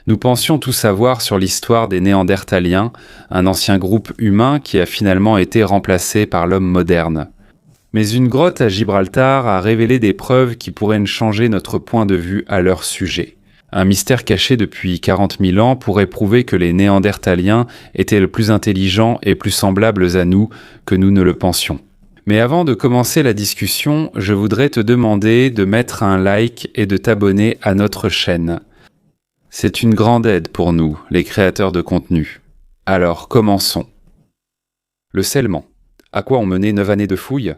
Nous pensions tout savoir sur l'histoire des Néandertaliens, un ancien groupe humain qui a finalement été remplacé par l'homme moderne. Mais une grotte à Gibraltar a révélé des preuves qui pourraient changer notre point de vue à leur sujet. Un mystère caché depuis 40 000 ans pourrait prouver que les Néandertaliens étaient le plus intelligents et plus semblables à nous que nous ne le pensions. Mais avant de commencer la discussion, je voudrais te demander de mettre un like et de t'abonner à notre chaîne. C'est une grande aide pour nous, les créateurs de contenu. Alors, commençons. Le scellement. À quoi ont mené 9 années de fouilles ?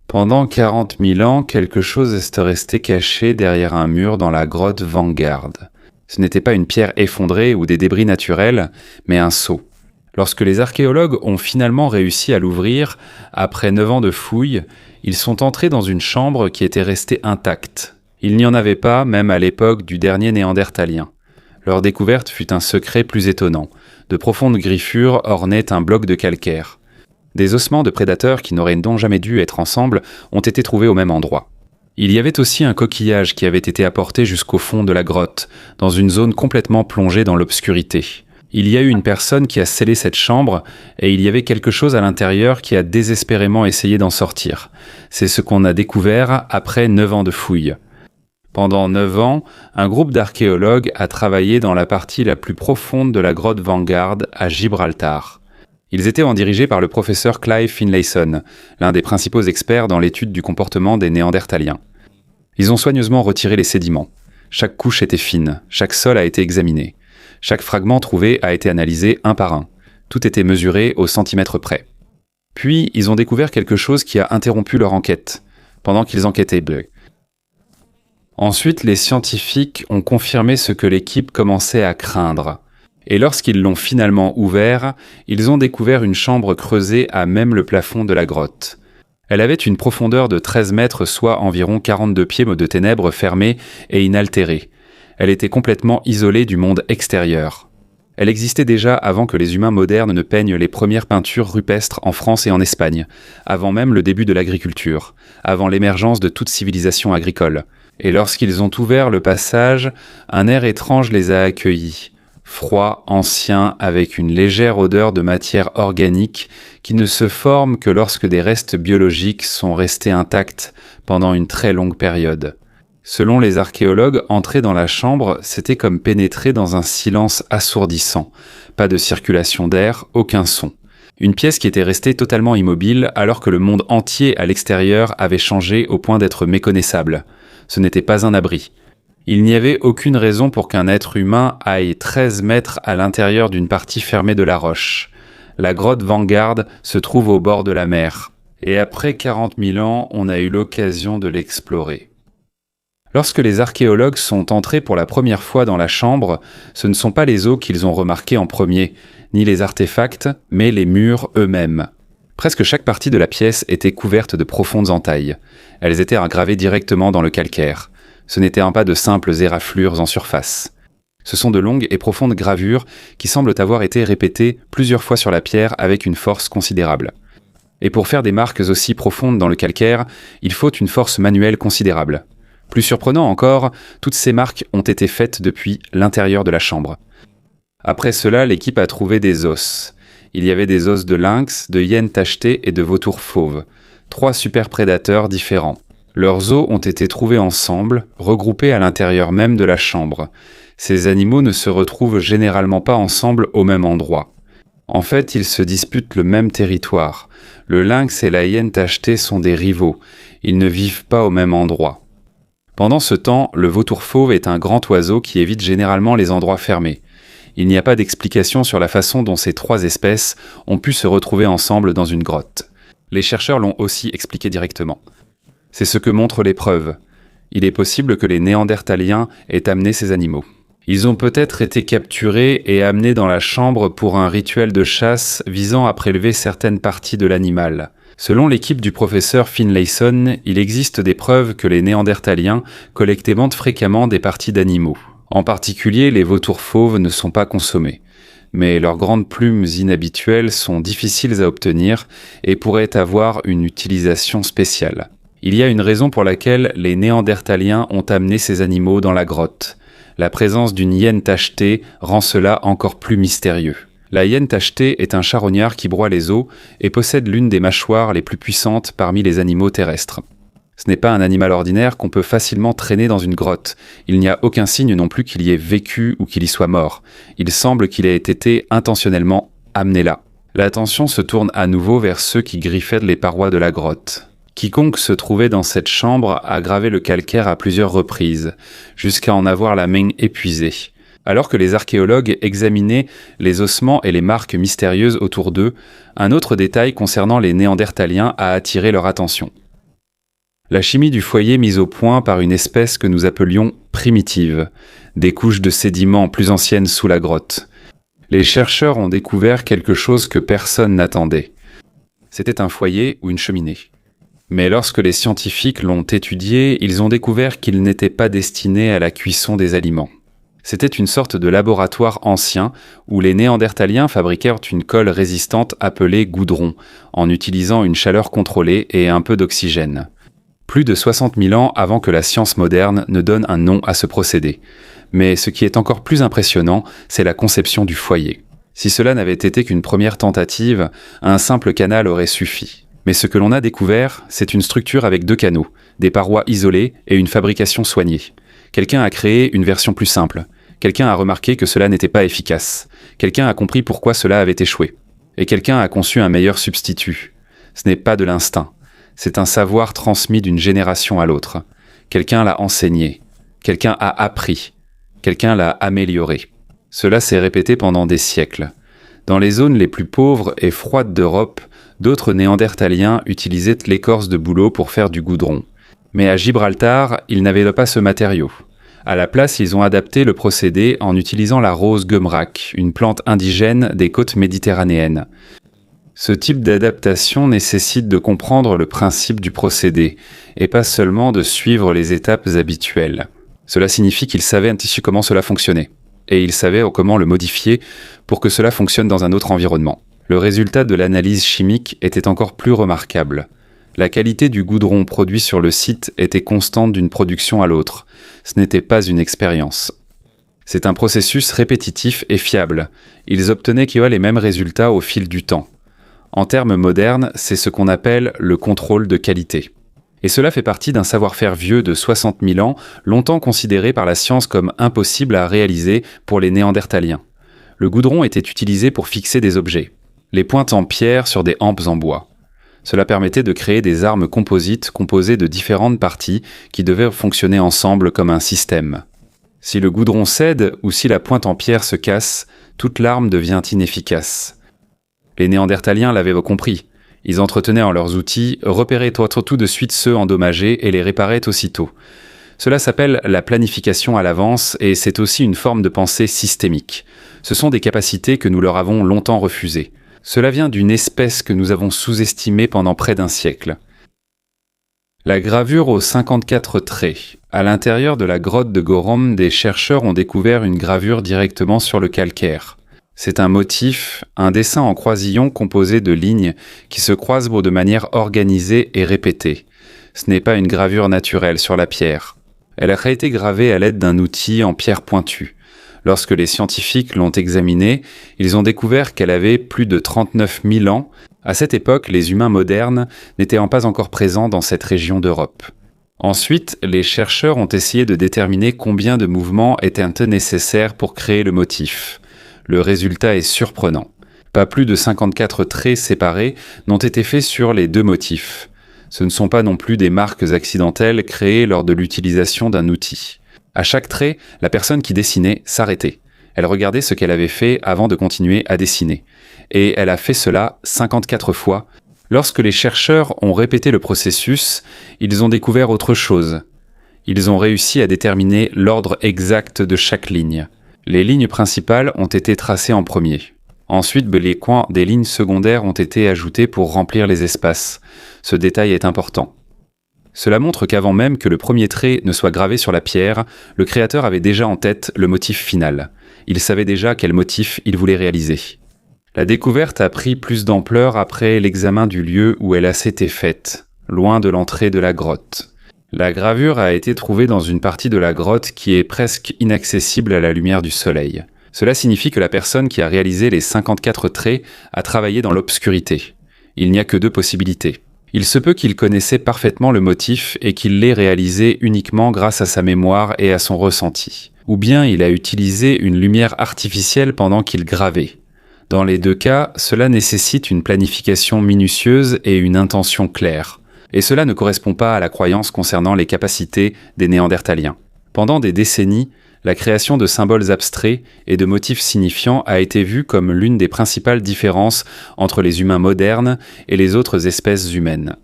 Pendant 40 000 ans, quelque chose est resté caché derrière un mur dans la grotte Vanguard. Ce n'était pas une pierre effondrée ou des débris naturels, mais un sceau. Lorsque les archéologues ont finalement réussi à l'ouvrir, après 9 ans de fouilles, ils sont entrés dans une chambre qui était restée intacte. Il n'y en avait pas, même à l'époque du dernier Néandertalien. Leur découverte fut un secret plus étonnant. De profondes griffures ornaient un bloc de calcaire. Des ossements de prédateurs qui n'auraient donc jamais dû être ensemble ont été trouvés au même endroit. Il y avait aussi un coquillage qui avait été apporté jusqu'au fond de la grotte, dans une zone complètement plongée dans l'obscurité. Il y a eu une personne qui a scellé cette chambre et il y avait quelque chose à l'intérieur qui a désespérément essayé d'en sortir. C'est ce qu'on a découvert après 9 ans de fouilles. Pendant 9 ans, un groupe d'archéologues a travaillé dans la partie la plus profonde de la grotte Vanguard à Gibraltar. Ils étaient dirigés par le professeur Clive Finlayson, l'un des principaux experts dans l'étude du comportement des Néandertaliens. Ils ont soigneusement retiré les sédiments. Chaque couche était fine, chaque sol a été examiné. Chaque fragment trouvé a été analysé un par un. Tout était mesuré au centimètre près. Puis, ils ont découvert quelque chose qui a interrompu leur enquête, pendant qu'ils enquêtaient. Ensuite, les scientifiques ont confirmé ce que l'équipe commençait à craindre. Et lorsqu'ils l'ont finalement ouvert, ils ont découvert une chambre creusée à même le plafond de la grotte. Elle avait une profondeur de 13 mètres, soit environ 42 pieds de ténèbres fermées et inaltérées. Elle était complètement isolée du monde extérieur. Elle existait déjà avant que les humains modernes ne peignent les premières peintures rupestres en France et en Espagne, avant même le début de l'agriculture, avant l'émergence de toute civilisation agricole. Et lorsqu'ils ont ouvert le passage, un air étrange les a accueillis. Froid, ancien, avec une légère odeur de matière organique qui ne se forme que lorsque des restes biologiques sont restés intacts pendant une très longue période. Selon les archéologues, entrer dans la chambre, c'était comme pénétrer dans un silence assourdissant. Pas de circulation d'air, aucun son. Une pièce qui était restée totalement immobile alors que le monde entier à l'extérieur avait changé au point d'être méconnaissable. Ce n'était pas un abri. Il n'y avait aucune raison pour qu'un être humain aille 13 mètres à l'intérieur d'une partie fermée de la roche. La grotte Vanguard se trouve au bord de la mer. Et après 40 000 ans, on a eu l'occasion de l'explorer. Lorsque les archéologues sont entrés pour la première fois dans la chambre, ce ne sont pas les os qu'ils ont remarqués en premier, ni les artefacts, mais les murs eux-mêmes. Presque chaque partie de la pièce était couverte de profondes entailles. Elles étaient gravées directement dans le calcaire. Ce n'étaient pas de simples éraflures en surface. Ce sont de longues et profondes gravures qui semblent avoir été répétées plusieurs fois sur la pierre avec une force considérable. Et pour faire des marques aussi profondes dans le calcaire, il faut une force manuelle considérable. Plus surprenant encore, toutes ces marques ont été faites depuis l'intérieur de la chambre. Après cela, l'équipe a trouvé des os. Il y avait des os de lynx, de hyène tachetée et de vautour fauve. 3 super prédateurs différents. Leurs os ont été trouvés ensemble, regroupés à l'intérieur même de la chambre. Ces animaux ne se retrouvent généralement pas ensemble au même endroit. En fait, ils se disputent le même territoire. Le lynx et la hyène tachetée sont des rivaux. Ils ne vivent pas au même endroit. Pendant ce temps, le vautour fauve est un grand oiseau qui évite généralement les endroits fermés. Il n'y a pas d'explication sur la façon dont ces 3 espèces ont pu se retrouver ensemble dans une grotte. Les chercheurs l'ont aussi expliqué directement. C'est ce que montrent les preuves. Il est possible que les Néandertaliens aient amené ces animaux. Ils ont peut-être été capturés et amenés dans la chambre pour un rituel de chasse visant à prélever certaines parties de l'animal. Selon l'équipe du professeur Finlayson, il existe des preuves que les Néandertaliens collectaient fréquemment des parties d'animaux. En particulier, les vautours fauves ne sont pas consommés. Mais leurs grandes plumes inhabituelles sont difficiles à obtenir et pourraient avoir une utilisation spéciale. Il y a une raison pour laquelle les Néandertaliens ont amené ces animaux dans la grotte. La présence d'une hyène tachetée rend cela encore plus mystérieux. La hyène tachetée est un charognard qui broie les os et possède l'une des mâchoires les plus puissantes parmi les animaux terrestres. Ce n'est pas un animal ordinaire qu'on peut facilement traîner dans une grotte. Il n'y a aucun signe non plus qu'il y ait vécu ou qu'il y soit mort. Il semble qu'il ait été intentionnellement amené là. L'attention se tourne à nouveau vers ceux qui griffaient les parois de la grotte. Quiconque se trouvait dans cette chambre a gravé le calcaire à plusieurs reprises, jusqu'à en avoir la main épuisée. Alors que les archéologues examinaient les ossements et les marques mystérieuses autour d'eux, un autre détail concernant les Néandertaliens a attiré leur attention. La chimie du foyer mise au point par une espèce que nous appelions primitive, des couches de sédiments plus anciennes sous la grotte. Les chercheurs ont découvert quelque chose que personne n'attendait. C'était un foyer ou une cheminée. Mais lorsque les scientifiques l'ont étudié, ils ont découvert qu'il n'était pas destiné à la cuisson des aliments. C'était une sorte de laboratoire ancien où les Néandertaliens fabriquèrent une colle résistante appelée goudron, en utilisant une chaleur contrôlée et un peu d'oxygène. Plus de 60 000 ans avant que la science moderne ne donne un nom à ce procédé. Mais ce qui est encore plus impressionnant, c'est la conception du foyer. Si cela n'avait été qu'une première tentative, un simple canal aurait suffi. Mais ce que l'on a découvert, c'est une structure avec 2 canaux, des parois isolées et une fabrication soignée. Quelqu'un a créé une version plus simple. Quelqu'un a remarqué que cela n'était pas efficace. Quelqu'un a compris pourquoi cela avait échoué. Et quelqu'un a conçu un meilleur substitut. Ce n'est pas de l'instinct. C'est un savoir transmis d'une génération à l'autre. Quelqu'un l'a enseigné. Quelqu'un a appris. Quelqu'un l'a amélioré. Cela s'est répété pendant des siècles. Dans les zones les plus pauvres et froides d'Europe, d'autres Néandertaliens utilisaient l'écorce de bouleau pour faire du goudron. Mais à Gibraltar, ils n'avaient pas ce matériau. À la place, ils ont adapté le procédé en utilisant la rose gumrac, une plante indigène des côtes méditerranéennes. Ce type d'adaptation nécessite de comprendre le principe du procédé, et pas seulement de suivre les étapes habituelles. Cela signifie qu'ils savaient comment cela fonctionnait, et ils savaient comment le modifier pour que cela fonctionne dans un autre environnement. Le résultat de l'analyse chimique était encore plus remarquable. La qualité du goudron produit sur le site était constante d'une production à l'autre. Ce n'était pas une expérience. C'est un processus répétitif et fiable. Ils obtenaient les mêmes résultats au fil du temps. En termes modernes, c'est ce qu'on appelle le contrôle de qualité. Et cela fait partie d'un savoir-faire vieux de 60 000 ans, longtemps considéré par la science comme impossible à réaliser pour les Néandertaliens. Le goudron était utilisé pour fixer des objets. Les pointes en pierre sur des hampes en bois. Cela permettait de créer des armes composites composées de différentes parties qui devaient fonctionner ensemble comme un système. Si le goudron cède ou si la pointe en pierre se casse, toute l'arme devient inefficace. Les Néandertaliens l'avaient compris. Ils entretenaient en leurs outils, repéraient tout de suite ceux endommagés et les réparaient aussitôt. Cela s'appelle la planification à l'avance et c'est aussi une forme de pensée systémique. Ce sont des capacités que nous leur avons longtemps refusées. Cela vient d'une espèce que nous avons sous-estimée pendant près d'un siècle. La gravure aux 54 traits. À l'intérieur de la grotte de Gorom, des chercheurs ont découvert une gravure directement sur le calcaire. C'est un motif, un dessin en croisillon composé de lignes qui se croisent de manière organisée et répétée. Ce n'est pas une gravure naturelle sur la pierre. Elle a été gravée à l'aide d'un outil en pierre pointue. Lorsque les scientifiques l'ont examinée, ils ont découvert qu'elle avait plus de 39 000 ans. À cette époque, les humains modernes n'étaient pas encore présents dans cette région d'Europe. Ensuite, les chercheurs ont essayé de déterminer combien de mouvements étaient nécessaires pour créer le motif. Le résultat est surprenant. Pas plus de 54 traits séparés n'ont été faits sur les 2 motifs. Ce ne sont pas non plus des marques accidentelles créées lors de l'utilisation d'un outil. À chaque trait, la personne qui dessinait s'arrêtait. Elle regardait ce qu'elle avait fait avant de continuer à dessiner. Et elle a fait cela 54 fois. Lorsque les chercheurs ont répété le processus, ils ont découvert autre chose. Ils ont réussi à déterminer l'ordre exact de chaque ligne. Les lignes principales ont été tracées en premier. Ensuite, les coins des lignes secondaires ont été ajoutés pour remplir les espaces. Ce détail est important. Cela montre qu'avant même que le premier trait ne soit gravé sur la pierre, le créateur avait déjà en tête le motif final. Il savait déjà quel motif il voulait réaliser. La découverte a pris plus d'ampleur après l'examen du lieu où elle a été faite, loin de l'entrée de la grotte. La gravure a été trouvée dans une partie de la grotte qui est presque inaccessible à la lumière du soleil. Cela signifie que la personne qui a réalisé les 54 traits a travaillé dans l'obscurité. Il n'y a que deux possibilités. Il se peut qu'il connaissait parfaitement le motif et qu'il l'ait réalisé uniquement grâce à sa mémoire et à son ressenti. Ou bien il a utilisé une lumière artificielle pendant qu'il gravait. Dans les deux cas, cela nécessite une planification minutieuse et une intention claire. Et cela ne correspond pas à la croyance concernant les capacités des Néandertaliens. Pendant des décennies, la création de symboles abstraits et de motifs signifiants a été vue comme l'une des principales différences entre les humains modernes et les autres espèces humaines.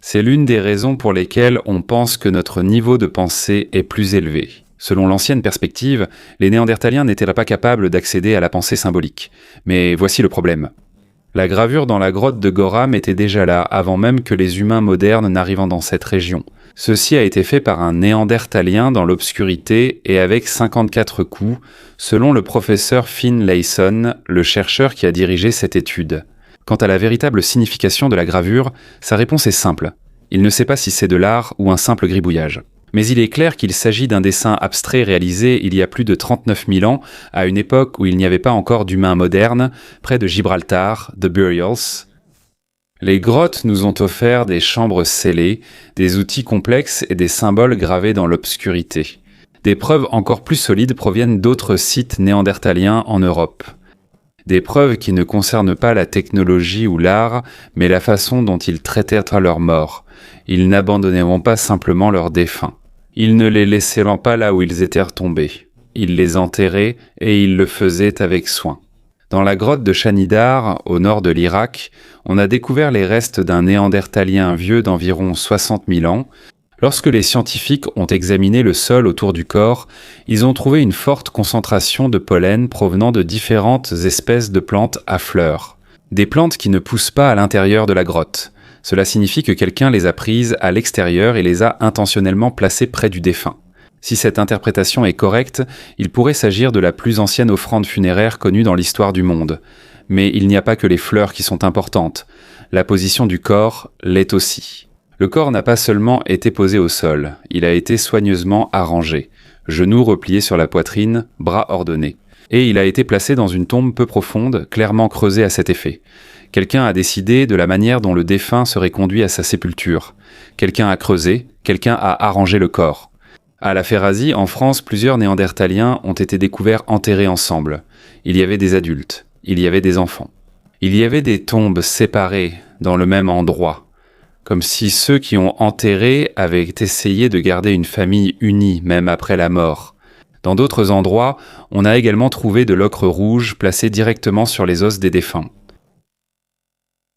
C'est l'une des raisons pour lesquelles on pense que notre niveau de pensée est plus élevé. Selon l'ancienne perspective, les Néandertaliens n'étaient pas capables d'accéder à la pensée symbolique. Mais voici le problème. La gravure dans la grotte de Gorham était déjà là avant même que les humains modernes n'arrivent dans cette région. Ceci a été fait par un Néandertalien dans l'obscurité et avec 54 coups, selon le professeur Finlayson, le chercheur qui a dirigé cette étude. Quant à la véritable signification de la gravure, sa réponse est simple. Il ne sait pas si c'est de l'art ou un simple gribouillage. Mais il est clair qu'il s'agit d'un dessin abstrait réalisé il y a plus de 39 000 ans, à une époque où il n'y avait pas encore d'humains modernes, près de Gibraltar, The Burials. Les grottes nous ont offert des chambres scellées, des outils complexes et des symboles gravés dans l'obscurité. Des preuves encore plus solides proviennent d'autres sites néandertaliens en Europe. Des preuves qui ne concernent pas la technologie ou l'art, mais la façon dont ils traitaient leurs morts. Ils n'abandonneront pas simplement leurs défunts. Ils ne les laissaient pas là où ils étaient tombés. Ils les enterraient et ils le faisaient avec soin. Dans la grotte de Shanidar, au nord de l'Irak, on a découvert les restes d'un néandertalien vieux d'environ 60 000 ans. Lorsque les scientifiques ont examiné le sol autour du corps, ils ont trouvé une forte concentration de pollen provenant de différentes espèces de plantes à fleurs. Des plantes qui ne poussent pas à l'intérieur de la grotte. Cela signifie que quelqu'un les a prises à l'extérieur et les a intentionnellement placées près du défunt. Si cette interprétation est correcte, il pourrait s'agir de la plus ancienne offrande funéraire connue dans l'histoire du monde. Mais il n'y a pas que les fleurs qui sont importantes. La position du corps l'est aussi. Le corps n'a pas seulement été posé au sol, il a été soigneusement arrangé. Genoux repliés sur la poitrine, bras ordonnés. Et il a été placé dans une tombe peu profonde, clairement creusée à cet effet. Quelqu'un a décidé de la manière dont le défunt serait conduit à sa sépulture. Quelqu'un a creusé, quelqu'un a arrangé le corps. À la Ferrasie, en France, plusieurs Néandertaliens ont été découverts enterrés ensemble. Il y avait des adultes, il y avait des enfants. Il y avait des tombes séparées dans le même endroit, comme si ceux qui ont enterré avaient essayé de garder une famille unie même après la mort. Dans d'autres endroits, on a également trouvé de l'ocre rouge placé directement sur les os des défunts.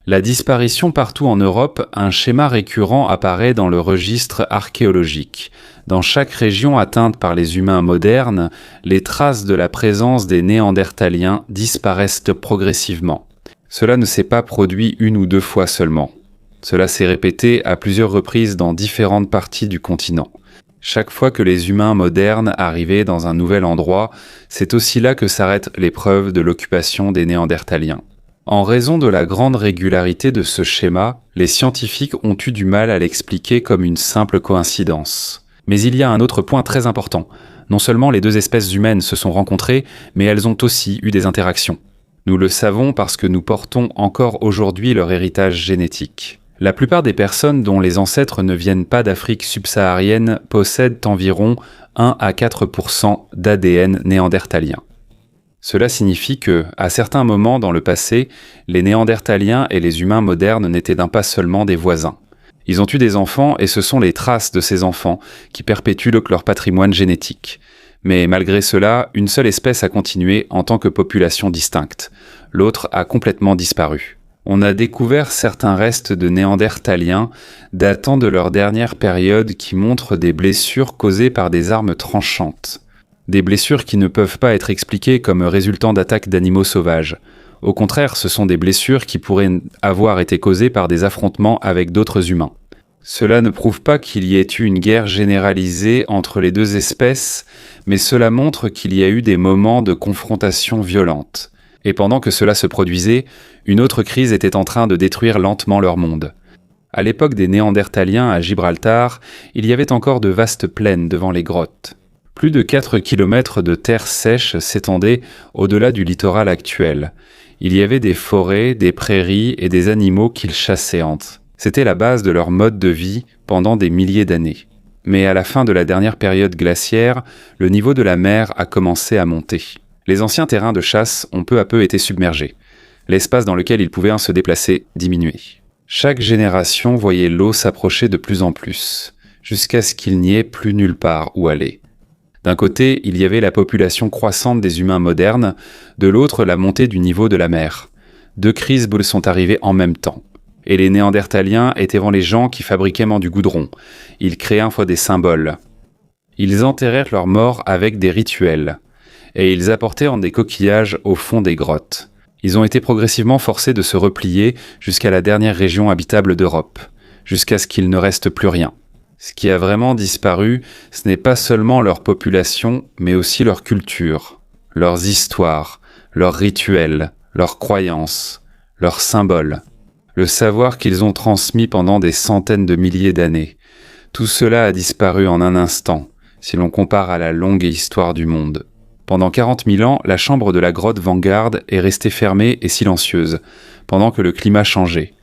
La disparition partout en Europe, un schéma récurrent apparaît dans le registre archéologique. Dans chaque région atteinte par les humains modernes, les traces de la présence des Néandertaliens disparaissent progressivement. Cela ne s'est pas produit une ou deux fois seulement. Cela s'est répété à plusieurs reprises dans différentes parties du continent. Chaque fois que les humains modernes arrivaient dans un nouvel endroit, c'est aussi là que s'arrête l'épreuve de l'occupation des Néandertaliens. En raison de la grande régularité de ce schéma, les scientifiques ont eu du mal à l'expliquer comme une simple coïncidence. Mais il y a un autre point très important. Non seulement les deux espèces humaines se sont rencontrées, mais elles ont aussi eu des interactions. Nous le savons parce que nous portons encore aujourd'hui leur héritage génétique. La plupart des personnes dont les ancêtres ne viennent pas d'Afrique subsaharienne possèdent environ 1 à 4% d'ADN néandertalien. Cela signifie que, à certains moments dans le passé, les Néandertaliens et les humains modernes n'étaient pas seulement des voisins. Ils ont eu des enfants et ce sont les traces de ces enfants qui perpétuent leur patrimoine génétique. Mais malgré cela, une seule espèce a continué en tant que population distincte. L'autre a complètement disparu. On a découvert certains restes de Néandertaliens datant de leur dernière période qui montrent des blessures causées par des armes tranchantes. Des blessures qui ne peuvent pas être expliquées comme résultant d'attaques d'animaux sauvages. Au contraire, ce sont des blessures qui pourraient avoir été causées par des affrontements avec d'autres humains. Cela ne prouve pas qu'il y ait eu une guerre généralisée entre les deux espèces, mais cela montre qu'il y a eu des moments de confrontation violente. Et pendant que cela se produisait, une autre crise était en train de détruire lentement leur monde. À l'époque des Néandertaliens à Gibraltar, il y avait encore de vastes plaines devant les grottes. Plus de 4 kilomètres de terre sèche s'étendaient au-delà du littoral actuel. Il y avait des forêts, des prairies et des animaux qu'ils chassaient entre. C'était la base de leur mode de vie pendant des milliers d'années. Mais à la fin de la dernière période glaciaire, le niveau de la mer a commencé à monter. Les anciens terrains de chasse ont peu à peu été submergés. L'espace dans lequel ils pouvaient se déplacer diminuait. Chaque génération voyait l'eau s'approcher de plus en plus, jusqu'à ce qu'il n'y ait plus nulle part où aller. D'un côté, il y avait la population croissante des humains modernes, de l'autre la montée du niveau de la mer. 2 crises sont arrivées en même temps. Et les Néandertaliens étaient devant les gens qui fabriquaient du goudron. Ils créaient fois des symboles. Ils enterrèrent leurs morts avec des rituels. Et ils apportaient des coquillages au fond des grottes. Ils ont été progressivement forcés de se replier jusqu'à la dernière région habitable d'Europe, jusqu'à ce qu'il ne reste plus rien. Ce qui a vraiment disparu, ce n'est pas seulement leur population, mais aussi leur culture, leurs histoires, leurs rituels, leurs croyances, leurs symboles, le savoir qu'ils ont transmis pendant des centaines de milliers d'années. Tout cela a disparu en un instant, si l'on compare à la longue histoire du monde. Pendant 40 000 ans, la chambre de la grotte Vanguard est restée fermée et silencieuse, pendant que le climat changeait,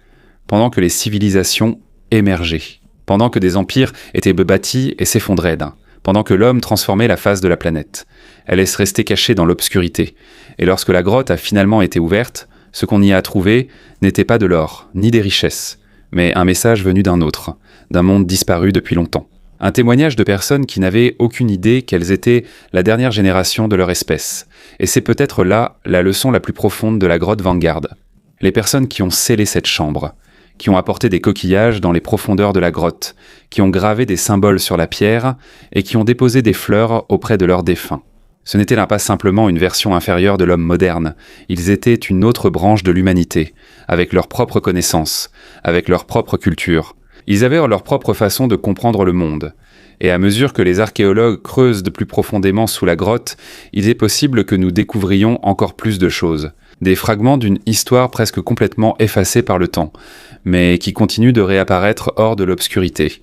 pendant que les civilisations émergeaient, pendant que des empires étaient bâtis et s'effondraient, pendant que l'homme transformait la face de la planète. Elle est restée cachée dans l'obscurité, et lorsque la grotte a finalement été ouverte, ce qu'on y a trouvé n'était pas de l'or, ni des richesses, mais un message venu d'un autre, d'un monde disparu depuis longtemps. Un témoignage de personnes qui n'avaient aucune idée qu'elles étaient la dernière génération de leur espèce. Et c'est peut-être là la leçon la plus profonde de la grotte Vanguard. Les personnes qui ont scellé cette chambre, qui ont apporté des coquillages dans les profondeurs de la grotte, qui ont gravé des symboles sur la pierre et qui ont déposé des fleurs auprès de leurs défunts. Ce n'était là pas simplement une version inférieure de l'homme moderne, ils étaient une autre branche de l'humanité, avec leurs propres connaissances, avec leur propre culture. Ils avaient leur propre façon de comprendre le monde, et à mesure que les archéologues creusent de plus profondément sous la grotte, il est possible que nous découvrions encore plus de choses, des fragments d'une histoire presque complètement effacée par le temps, mais qui continue de réapparaître hors de l'obscurité.